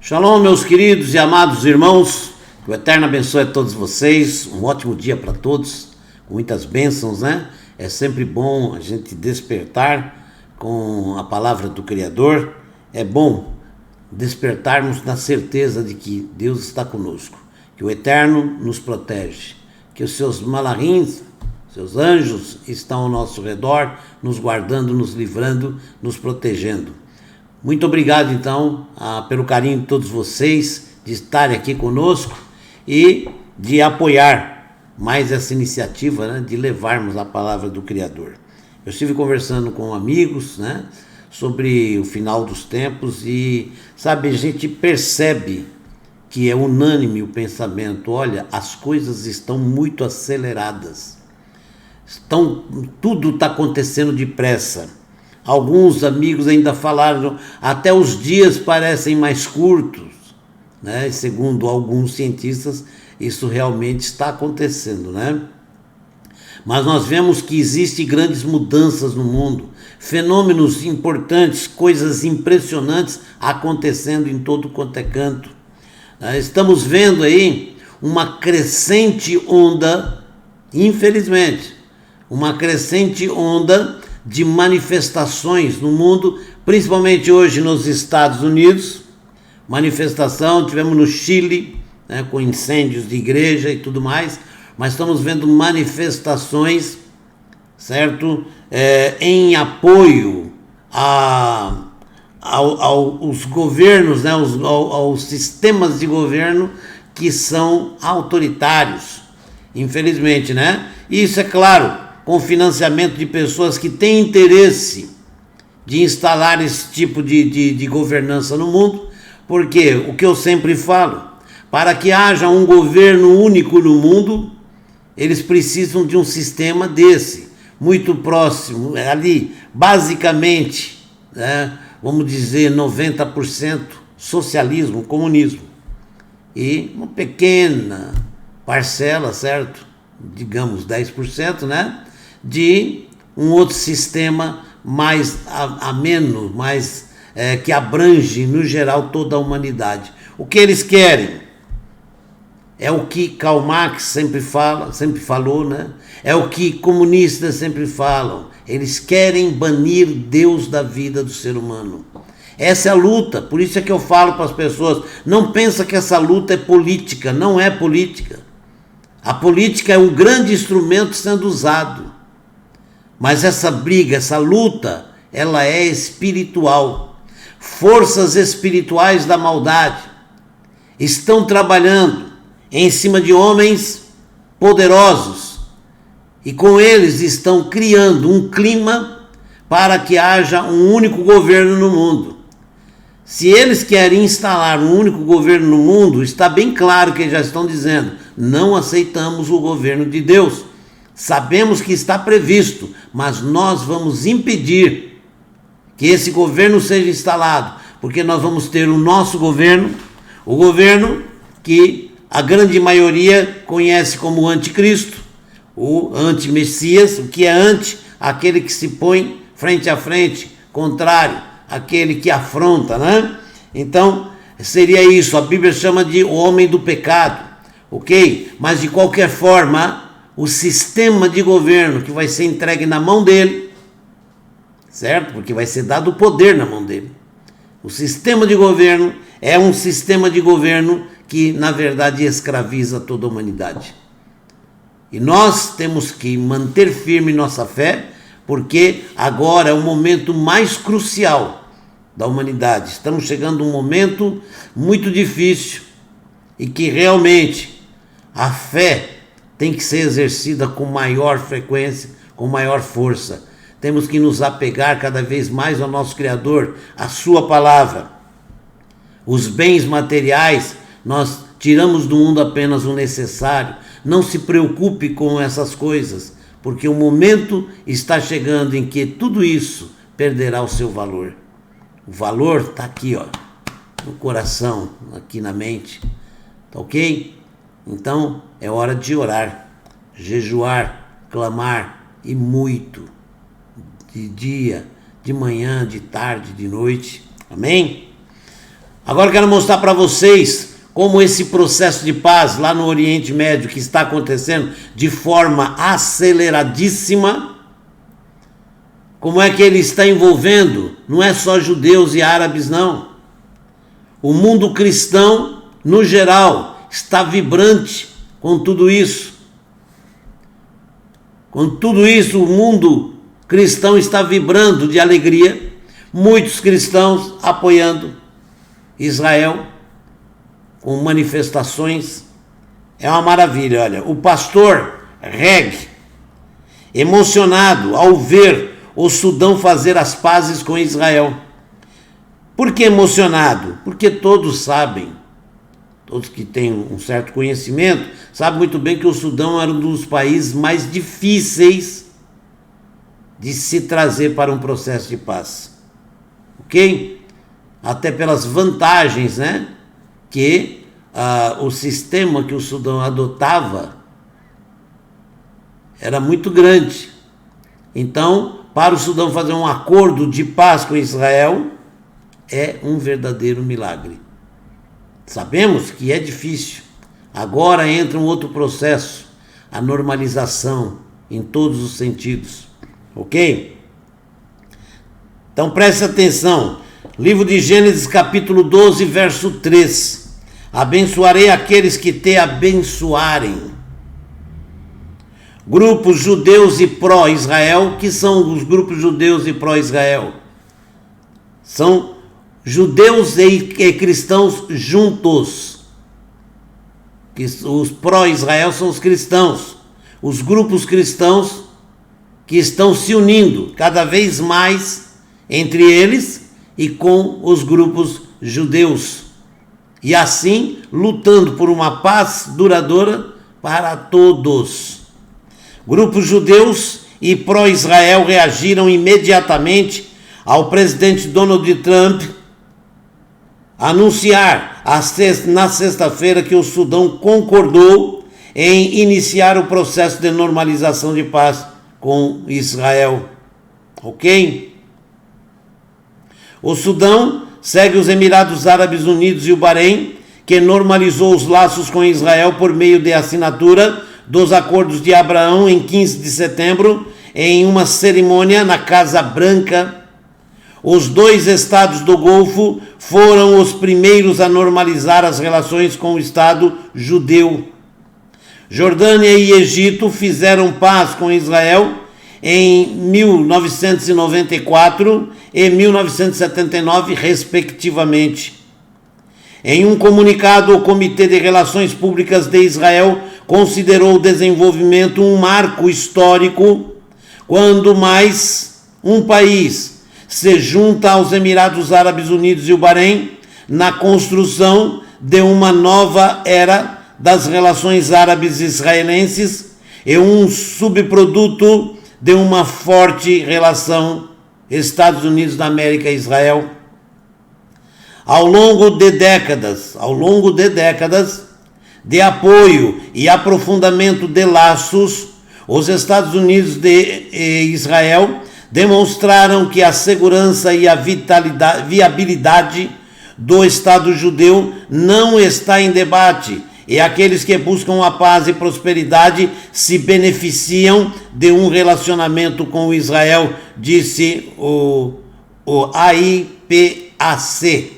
Shalom, meus queridos e amados irmãos, que o Eterno abençoe a todos vocês, um ótimo dia para todos, com muitas bênçãos, né? É sempre bom a gente despertar com a palavra do Criador, é bom despertarmos na certeza de que Deus está conosco, que o Eterno nos protege, que os seus malachins, seus anjos estão ao nosso redor, nos guardando, nos livrando, nos protegendo. Muito obrigado, então, pelo carinho de todos vocês, de estarem aqui conosco e de apoiar mais essa iniciativa, né, de levarmos a palavra do Criador. Eu estive conversando com amigos, né, sobre o final dos tempos e, sabe, a gente percebe que é unânime o pensamento. Olha, as coisas estão muito aceleradas, tudo está acontecendo depressa. Alguns amigos ainda falaram, até os dias parecem mais curtos, né? Segundo alguns cientistas, isso realmente está acontecendo, né? Mas nós vemos que existem grandes mudanças no mundo, fenômenos importantes, coisas impressionantes acontecendo em todo quanto é canto. Estamos vendo aí uma crescente onda, infelizmente, uma crescente onda de manifestações no mundo, principalmente hoje nos Estados Unidos. Manifestação, tivemos no Chile, né, com incêndios de igreja e tudo mais, mas estamos vendo manifestações, certo, em apoio aos governos, né, aos sistemas de governo que são autoritários, infelizmente, né? Isso é claro, com financiamento de pessoas que têm interesse de instalar esse tipo de governança no mundo, porque o que eu sempre falo, para que haja um governo único no mundo, eles precisam de um sistema desse, muito próximo, ali, basicamente, né, vamos dizer 90% socialismo, comunismo, e uma pequena parcela, certo? Digamos 10%, né? De um outro sistema mais ameno, mais que abrange no geral toda a humanidade. O que eles querem é o que Karl Marx sempre falou, né? É o que comunistas sempre falam. Eles querem banir Deus da vida do ser humano. Essa é a luta, por isso é que eu falo para as pessoas, não pensa que essa luta é política, não é política. A política é um grande instrumento sendo usado. Mas essa briga, essa luta, ela é espiritual. Forças espirituais da maldade estão trabalhando em cima de homens poderosos e com eles estão criando um clima para que haja um único governo no mundo. Se eles querem instalar um único governo no mundo, está bem claro que eles já estão dizendo, não aceitamos o governo de Deus. Sabemos que está previsto, mas nós vamos impedir que esse governo seja instalado, porque nós vamos ter o nosso governo, o governo que a grande maioria conhece como anticristo, o anti-messias, o que é anti, aquele que se põe frente a frente, contrário, aquele que afronta, né? Então, seria isso, a Bíblia chama de o homem do pecado, ok? Mas de qualquer forma, o sistema de governo que vai ser entregue na mão dele, certo? Porque vai ser dado o poder na mão dele. O sistema de governo é um sistema de governo que, na verdade, escraviza toda a humanidade. E nós temos que manter firme nossa fé, porque agora é o momento mais crucial da humanidade. Estamos chegando a um momento muito difícil e que realmente a fé tem que ser exercida com maior frequência, com maior força. Temos que nos apegar cada vez mais ao nosso Criador, à sua palavra. Os bens materiais, nós tiramos do mundo apenas o necessário. Não se preocupe com essas coisas, porque o momento está chegando em que tudo isso perderá o seu valor. O valor está aqui, ó, no coração, aqui na mente. Tá ok? Então, é hora de orar, jejuar, clamar, e muito, de dia, de manhã, de tarde, de noite. Amém? Agora quero mostrar para vocês como esse processo de paz lá no Oriente Médio, que está acontecendo de forma aceleradíssima, como é que ele está envolvendo, não é só judeus e árabes, não. O mundo cristão, no geral, está vibrante com tudo isso. Com tudo isso, o mundo cristão está vibrando de alegria. Muitos cristãos apoiando Israel com manifestações. É uma maravilha, olha. O pastor Reg, emocionado ao ver o Sudão fazer as pazes com Israel. Por que emocionado? Porque todos sabem, todos que têm um certo conhecimento, sabem muito bem que o Sudão era um dos países mais difíceis de se trazer para um processo de paz. Ok? Até pelas vantagens, né? Que o sistema que o Sudão adotava era muito grande. Então, para o Sudão fazer um acordo de paz com Israel, é um verdadeiro milagre. Sabemos que é difícil. Agora entra um outro processo, a normalização em todos os sentidos. Ok? Então preste atenção. Livro de Gênesis, capítulo 12, verso 3. Abençoarei aqueles que te abençoarem. Grupos judeus e pró-Israel, que são os grupos judeus e pró-Israel? São judeus e cristãos juntos. Os pró-Israel são os cristãos. Os grupos cristãos que estão se unindo cada vez mais entre eles e com os grupos judeus. E assim, lutando por uma paz duradoura para todos. Grupos judeus e pró-Israel reagiram imediatamente ao presidente Donald Trump anunciar na sexta-feira que o Sudão concordou em iniciar o processo de normalização de paz com Israel. Ok? O Sudão segue os Emirados Árabes Unidos e o Bahrein, que normalizou os laços com Israel por meio de assinatura dos Acordos de Abraão em 15 de setembro, em uma cerimônia na Casa Branca. Os dois estados do Golfo foram os primeiros a normalizar as relações com o Estado judeu. Jordânia e Egito fizeram paz com Israel em 1994 e 1979, respectivamente. Em um comunicado, o Comitê de Relações Públicas de Israel considerou o desenvolvimento um marco histórico quando mais um país se junta aos Emirados Árabes Unidos e o Bahrein na construção de uma nova era das relações árabes-israelenses e um subproduto de uma forte relação Estados Unidos da América e Israel. Ao longo de décadas de apoio e aprofundamento de laços, os Estados Unidos e Israel demonstraram que a segurança e a viabilidade do Estado judeu não está em debate, e aqueles que buscam a paz e prosperidade se beneficiam de um relacionamento com Israel, disse o AIPAC.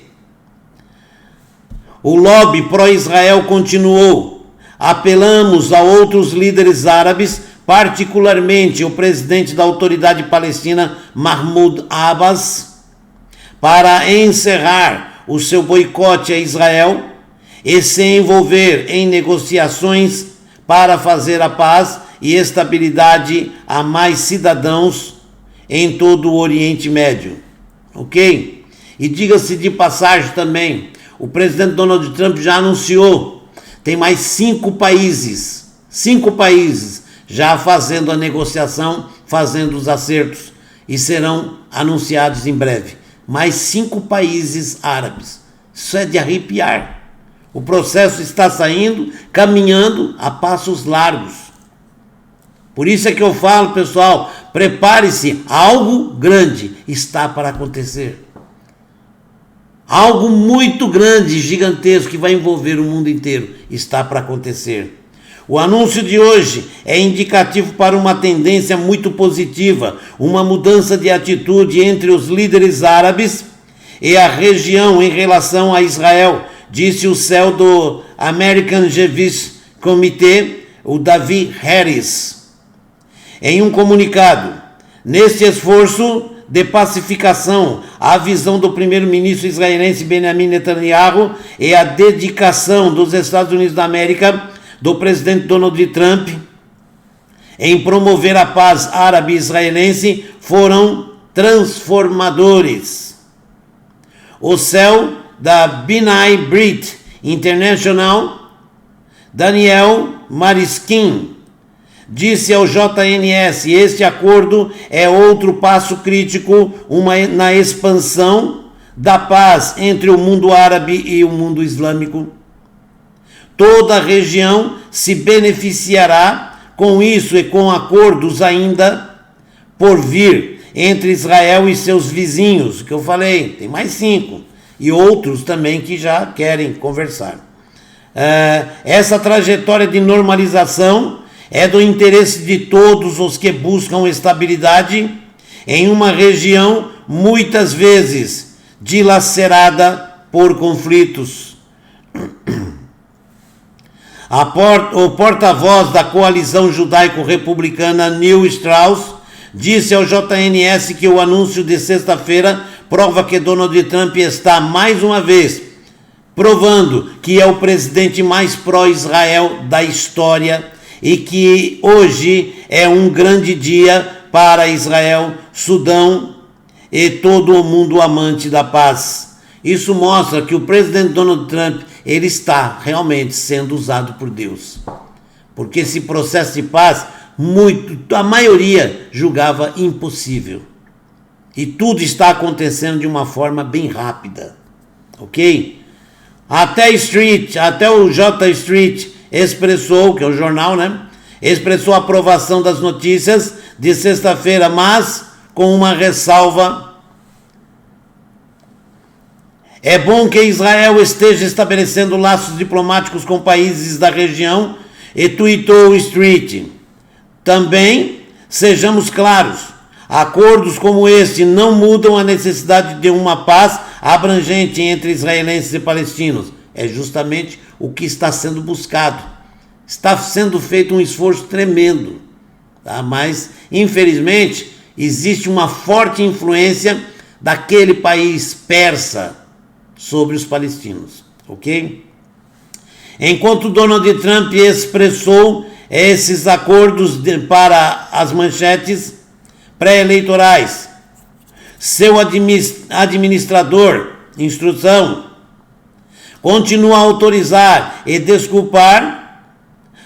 O lobby pró-Israel continuou. Apelamos a outros líderes árabes, particularmente o presidente da Autoridade Palestina, Mahmoud Abbas, para encerrar o seu boicote a Israel e se envolver em negociações para fazer a paz e estabilidade a mais cidadãos em todo o Oriente Médio. Ok? E diga-se de passagem também, o presidente Donald Trump já anunciou, tem mais 5 países já fazendo a negociação, fazendo os acertos, e serão anunciados em breve. Mais 5 países árabes. Isso é de arrepiar. O processo está saindo, caminhando a passos largos. Por isso é que eu falo, pessoal, prepare-se, algo grande está para acontecer. Algo muito grande, gigantesco, que vai envolver o mundo inteiro, está para acontecer. O anúncio de hoje é indicativo para uma tendência muito positiva, uma mudança de atitude entre os líderes árabes e a região em relação a Israel, disse o CEO do American Jewish Committee, o David Harris, em um comunicado. Neste esforço de pacificação, a visão do primeiro-ministro israelense Benjamin Netanyahu e a dedicação dos Estados Unidos da América, do presidente Donald Trump, em promover a paz árabe-israelense foram transformadores. O CEO da B'nai B'rith International, Daniel Mariskin, disse ao JNS: este acordo é outro passo crítico na expansão da paz entre o mundo árabe e o mundo islâmico. Toda a região se beneficiará com isso e com acordos ainda por vir entre Israel e seus vizinhos, que eu falei, tem mais 5, e outros também que já querem conversar. Essa trajetória de normalização é do interesse de todos os que buscam estabilidade em uma região muitas vezes dilacerada por conflitos. O porta-voz da coalizão judaico-republicana, Neil Strauss, disse ao JNS que o anúncio de sexta-feira prova que Donald Trump está, mais uma vez, provando que é o presidente mais pró-Israel da história e que hoje é um grande dia para Israel, Sudão e todo o mundo amante da paz. Isso mostra que o presidente Donald Trump, ele está realmente sendo usado por Deus. Porque esse processo de paz, a maioria julgava impossível. E tudo está acontecendo de uma forma bem rápida. Ok? Até o J Street expressou, que é o jornal, né? Expressou a aprovação das notícias de sexta-feira, mas com uma ressalva. É bom que Israel esteja estabelecendo laços diplomáticos com países da região, e tuitou o Street. Também, sejamos claros, acordos como este não mudam a necessidade de uma paz abrangente entre israelenses e palestinos. É justamente o que está sendo buscado. Está sendo feito um esforço tremendo, tá? Mas, infelizmente, existe uma forte influência daquele país persa sobre os palestinos, ok? Enquanto Donald Trump expressou esses acordos para as manchetes pré-eleitorais, seu administrador, instrução, continua a autorizar e desculpar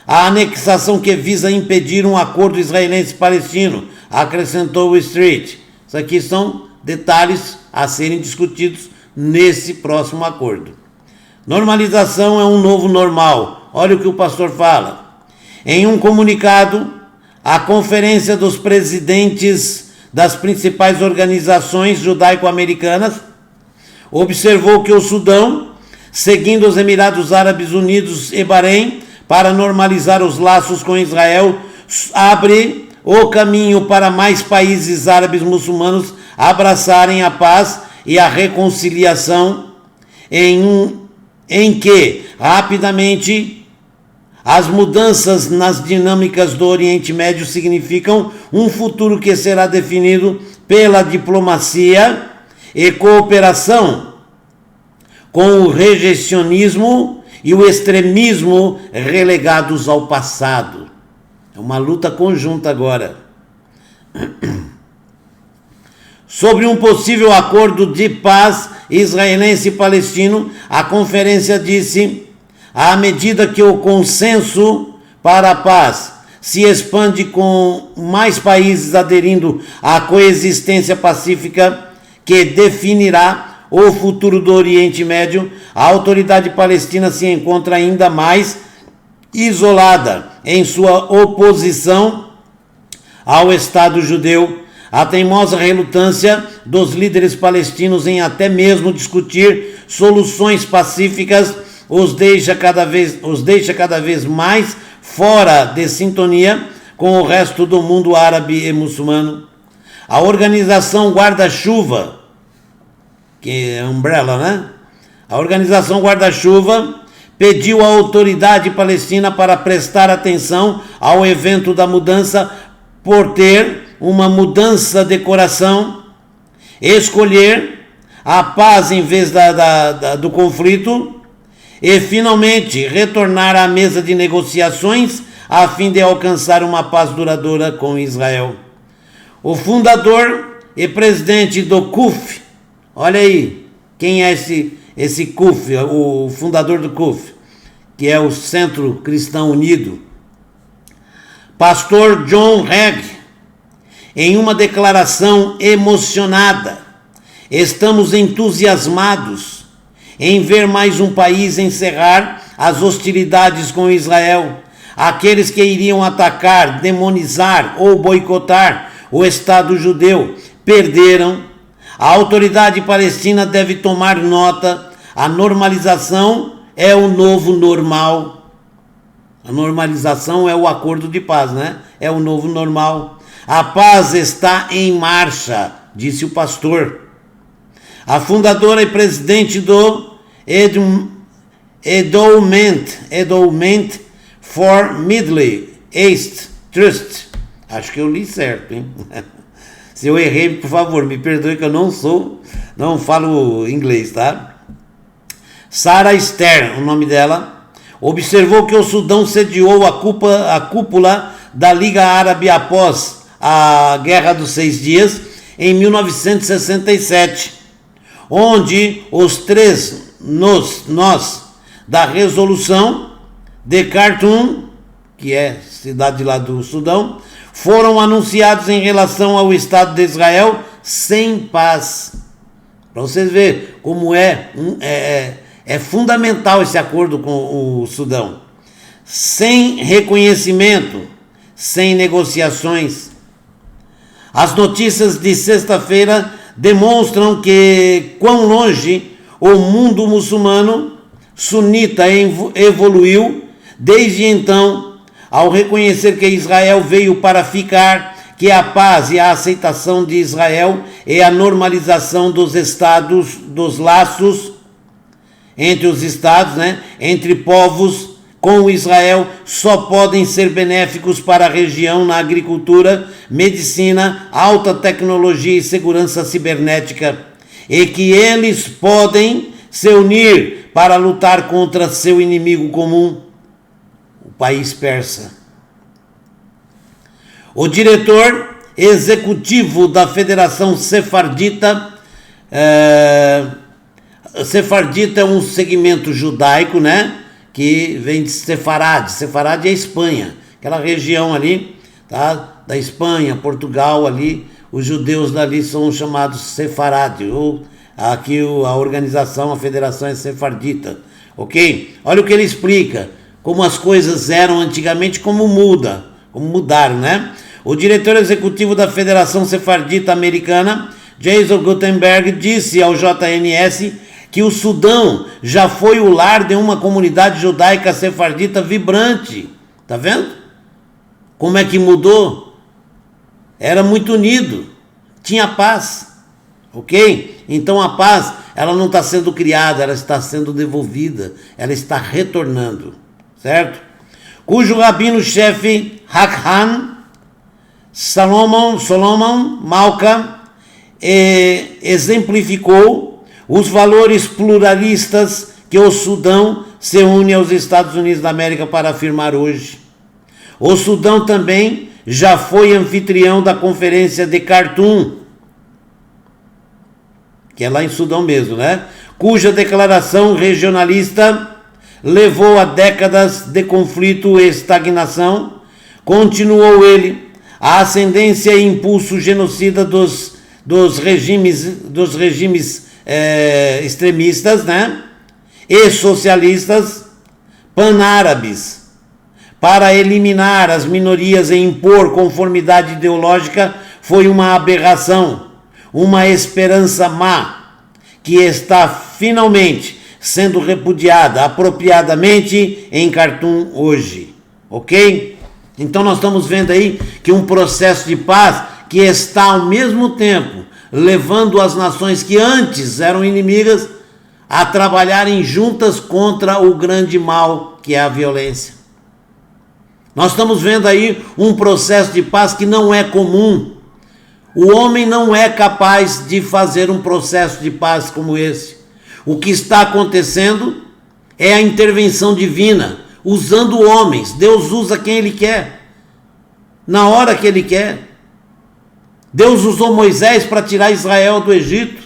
a anexação que visa impedir um acordo israelense-palestino, acrescentou o Street. Isso aqui são detalhes a serem discutidos nesse próximo acordo. Normalização é um novo normal. Olha o que o pastor fala. Em um comunicado, a Conferência dos Presidentes das principais organizações judaico-americanas observou que o Sudão, seguindo os Emirados Árabes Unidos e Bahrein para normalizar os laços com Israel, abre o caminho para mais países árabes muçulmanos abraçarem a paz e a reconciliação, em que rapidamente as mudanças nas dinâmicas do Oriente Médio significam um futuro que será definido pela diplomacia e cooperação, com o rejecionismo e o extremismo relegados ao passado. É uma luta conjunta agora. Sobre um possível acordo de paz israelense e palestino, a conferência disse: à medida que o consenso para a paz se expande com mais países aderindo à coexistência pacífica que definirá o futuro do Oriente Médio, a autoridade palestina se encontra ainda mais isolada em sua oposição ao Estado judeu, A teimosa relutância dos líderes palestinos em até mesmo discutir soluções pacíficas os deixa cada vez mais fora de sintonia com o resto do mundo árabe e muçulmano. A organização Guarda-Chuva, que é Umbrella, né? A organização Guarda-Chuva pediu à autoridade palestina para prestar atenção ao evento da mudança por ter uma mudança de coração, escolher a paz em vez do conflito e finalmente retornar à mesa de negociações a fim de alcançar uma paz duradoura com Israel. O fundador e presidente do CUF, olha aí, quem é esse CUF, o fundador do CUF, que é o Centro Cristão Unido, pastor John Hagg, em uma declaração emocionada: estamos entusiasmados em ver mais um país encerrar as hostilidades com Israel. Aqueles que iriam atacar, demonizar ou boicotar o Estado judeu perderam. A autoridade palestina deve tomar nota. A normalização é o novo normal. A normalização é o acordo de paz, né? É o novo normal. A paz está em marcha, disse o pastor. A fundadora e presidente do Endowment for Middle East Trust. Acho que eu li certo, hein? Se eu errei, por favor, me perdoe que eu não falo inglês, tá? Sarah Stern, o nome dela, observou que o Sudão sediou a cúpula da Liga Árabe após a Guerra dos 6 Dias, em 1967, onde os três nós da resolução de Khartoum, que é cidade lá do Sudão, foram anunciados em relação ao Estado de Israel sem paz. Para vocês verem como é fundamental esse acordo com o Sudão. Sem reconhecimento, sem negociações. As notícias de sexta-feira demonstram que quão longe o mundo muçulmano sunita evoluiu desde então, ao reconhecer que Israel veio para ficar, que a paz e a aceitação de Israel e a normalização dos estados, dos laços entre os estados, né, entre povos com Israel, só podem ser benéficos para a região na agricultura, medicina, alta tecnologia e segurança cibernética, e que eles podem se unir para lutar contra seu inimigo comum, o país persa. O diretor executivo da Federação Sefardita, Sefardita é um segmento judaico, né, que vem de Sefarad. Sefarad é a Espanha, aquela região ali, tá, da Espanha, Portugal ali, os judeus dali são chamados Sefarad, ou aqui a organização, a federação é Sefardita, ok? Olha o que ele explica, como as coisas eram antigamente, como mudaram, né? O diretor executivo da Federação Sefardita Americana, Jason Gutenberg, disse ao JNS que o Sudão já foi o lar de uma comunidade judaica sefardita vibrante. Tá vendo? Como é que mudou? Era muito unido, tinha paz, ok? Então a paz, ela não está sendo criada, ela está sendo devolvida, ela está retornando, certo? Cujo rabino-chefe Hakhan Solomon Malka exemplificou os valores pluralistas que o Sudão se une aos Estados Unidos da América para afirmar hoje. O Sudão também já foi anfitrião da Conferência de Khartoum, que é lá em Sudão mesmo, né? Cuja declaração regionalista levou a décadas de conflito e estagnação. Continuou ele, a ascendência e impulso genocida dos regimes extremistas, né, e socialistas panárabes para eliminar as minorias e impor conformidade ideológica foi uma aberração, uma esperança má, que está finalmente sendo repudiada apropriadamente em Khartoum hoje, ok? Então nós estamos vendo aí que um processo de paz que está ao mesmo tempo levando as nações que antes eram inimigas a trabalharem juntas contra o grande mal que é a violência. Nós estamos vendo aí um processo de paz que não é comum. O homem não é capaz de fazer um processo de paz como esse. O que está acontecendo é a intervenção divina, usando homens. Deus usa quem Ele quer, na hora que Ele quer. Deus usou Moisés para tirar Israel do Egito.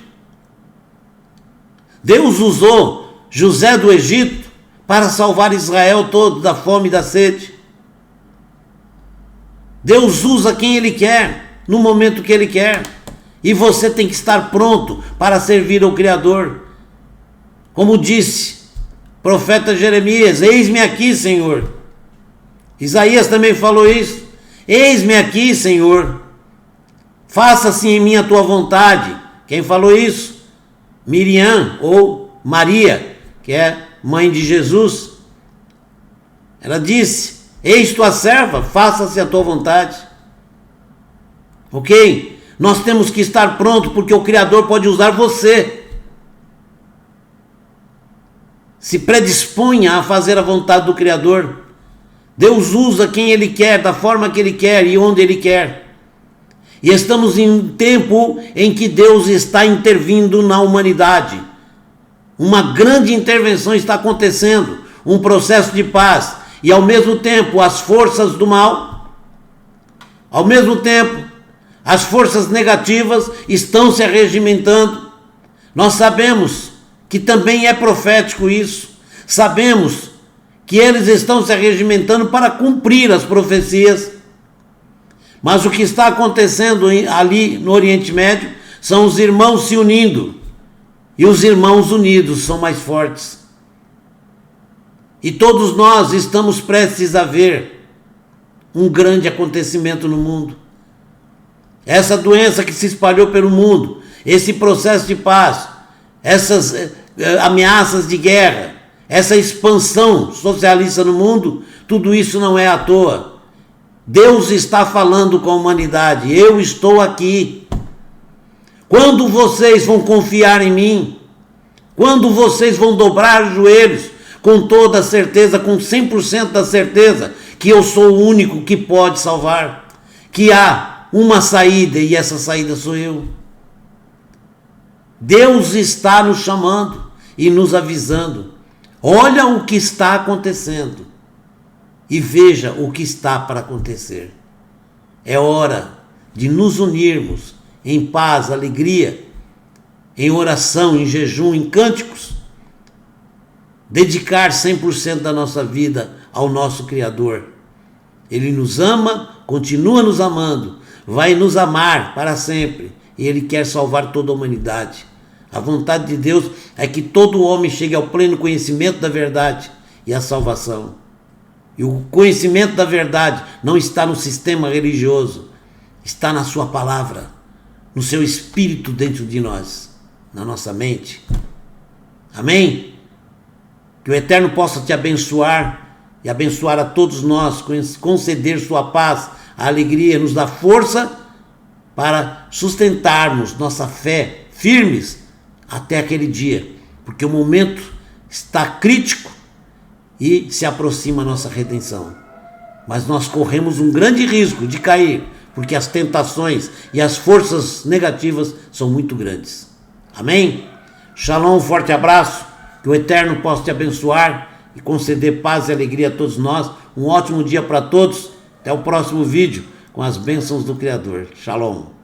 Deus usou José do Egito para salvar Israel todo da fome e da sede. Deus usa quem Ele quer, no momento que Ele quer. E você tem que estar pronto para servir ao Criador. Como disse o profeta Jeremias: eis-me aqui, Senhor. Isaías também falou isso: eis-me aqui, Senhor. Faça-se em mim a tua vontade. Quem falou isso? Miriam, ou Maria, que é mãe de Jesus. Ela disse: eis tua serva, faça-se a tua vontade. Ok? Nós temos que estar pronto, porque o Criador pode usar você. Se predisponha a fazer a vontade do Criador. Deus usa quem Ele quer, da forma que Ele quer e onde Ele quer. E estamos em um tempo em que Deus está intervindo na humanidade. Uma grande intervenção está acontecendo, um processo de paz. E ao mesmo tempo as forças do mal, ao mesmo tempo as forças negativas estão se arregimentando. Nós sabemos que também é profético isso. Sabemos que eles estão se arregimentando para cumprir as profecias. Mas o que está acontecendo ali no Oriente Médio são os irmãos se unindo. E os irmãos unidos são mais fortes. E todos nós estamos prestes a ver um grande acontecimento no mundo. Essa doença que se espalhou pelo mundo, esse processo de paz, essas ameaças de guerra, essa expansão socialista no mundo, tudo isso não é à toa. Deus está falando com a humanidade: eu estou aqui. Quando vocês vão confiar em mim? Quando vocês vão dobrar os joelhos com toda a certeza, com 100% da certeza que eu sou o único que pode salvar, que há uma saída e essa saída sou eu? Deus está nos chamando e nos avisando: olha o que está acontecendo e veja o que está para acontecer. É hora de nos unirmos em paz, alegria, em oração, em jejum, em cânticos. Dedicar 100% da nossa vida ao nosso Criador. Ele nos ama, continua nos amando, vai nos amar para sempre. E Ele quer salvar toda a humanidade. A vontade de Deus é que todo homem chegue ao pleno conhecimento da verdade e à salvação. E o conhecimento da verdade não está no sistema religioso, está na sua palavra, no seu espírito dentro de nós, na nossa mente. Amém? Que o Eterno possa te abençoar e abençoar a todos nós, conceder sua paz, a alegria, nos dar força para sustentarmos nossa fé firmes até aquele dia, porque o momento está crítico e se aproxima a nossa redenção. Mas nós corremos um grande risco de cair, porque as tentações e as forças negativas são muito grandes. Amém? Shalom, um forte abraço, que o Eterno possa te abençoar e conceder paz e alegria a todos nós. Um ótimo dia para todos. Até o próximo vídeo com as bênçãos do Criador. Shalom.